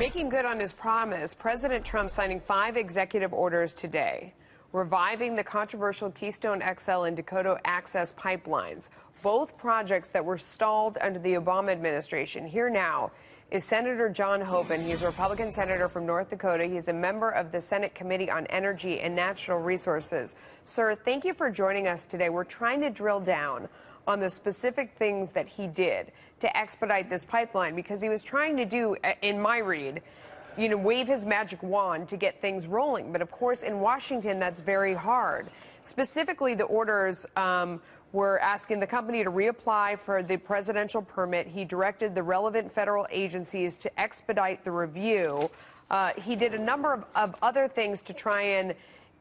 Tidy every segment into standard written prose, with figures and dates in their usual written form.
Making good on his promise, President Trump signing 5 executive orders today, reviving the controversial Keystone XL and Dakota Access pipelines, both projects that were stalled under the Obama administration. Here now is Senator John Hoeven. He's a Republican senator from North Dakota. He's a member of the Senate Committee on Energy and Natural Resources. Sir, thank you for joining us today. We're trying to drill down on the specific things that he did to expedite this pipeline, because he was trying to do, in my read, wave his magic wand to get things rolling. But of course, in Washington, that's very hard. Specifically, the orders were asking the company to reapply for the presidential permit. He directed the relevant federal agencies to expedite the review. He did a number of other things to try and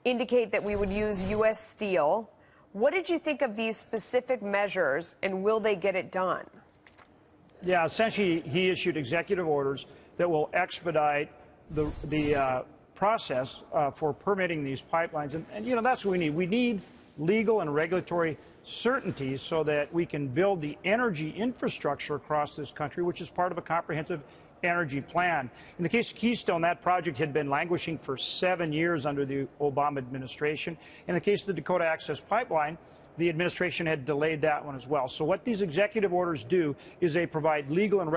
indicate that we would use U.S. steel. What did you think of these specific measures, and will they get it done? Yeah, essentially, he issued executive orders that will expedite the process for permitting these pipelines. And that's what we need. We need legal and regulatory certainty so that we can build the energy infrastructure across this country, which is part of a comprehensive energy plan. In the case of Keystone, that project had been languishing for 7 years under the Obama administration. In the case of the Dakota Access Pipeline, the administration had delayed that one as well. So what these executive orders do is they provide legal and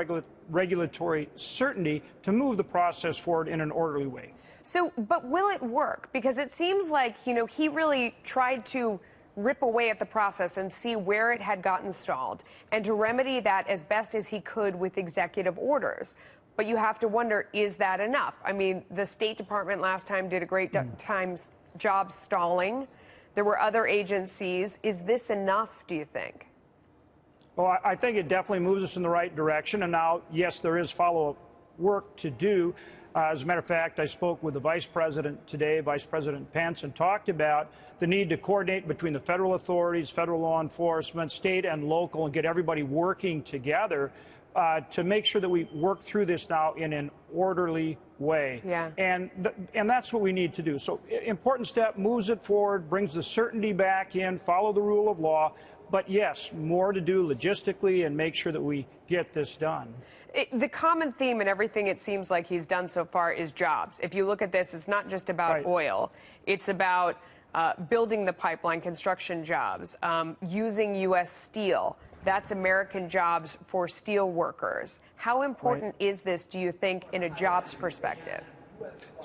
regulatory certainty to move the process forward in an orderly way. So, but will it work? Because it seems like, he really tried to rip away at the process and see where it had gotten stalled and to remedy that as best as he could with executive orders. But you have to wonder, is that enough? I mean, the State Department last time did a great job stalling. There were other agencies. Is this enough, do you think? Well, I think it definitely moves us in the right direction. And now, yes, there is follow-up work to do. As a matter of fact, I spoke with the Vice President today, Vice President Pence, and talked about the need to coordinate between the federal authorities, federal law enforcement, state and local, and get everybody working together to make sure that we work through this now in an orderly way. Yeah. And that's what we need to do. So, important step, moves it forward, brings the certainty back in, follow the rule of law. But yes, more to do logistically and make sure that we get this done. The common theme in everything it seems like he's done so far is jobs. If you look at this, it's not just about oil. It's about building the pipeline, construction jobs, using U.S. steel. That's American jobs for steel workers. How important is this, do you think, in a jobs perspective?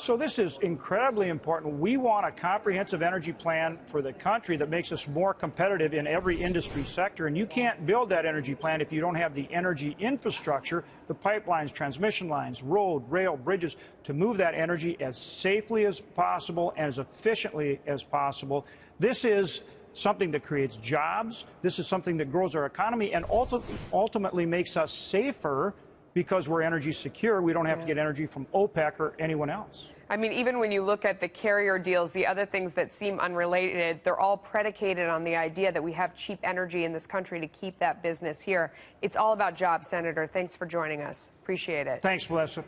So this is incredibly important. We want a comprehensive energy plan for the country that makes us more competitive in every industry sector. And you can't build that energy plan if you don't have the energy infrastructure, the pipelines, transmission lines, road, rail, bridges, to move that energy as safely as possible and as efficiently as possible. This is something that creates jobs. This is something that grows our economy and ultimately makes us safer, because we're energy secure. We don't have to get energy from OPEC or anyone else. I mean, even when you look at the carrier deals, the other things that seem unrelated, they're all predicated on the idea that we have cheap energy in this country to keep that business here. It's all about jobs, Senator. Thanks for joining us. Appreciate it. Thanks, Melissa.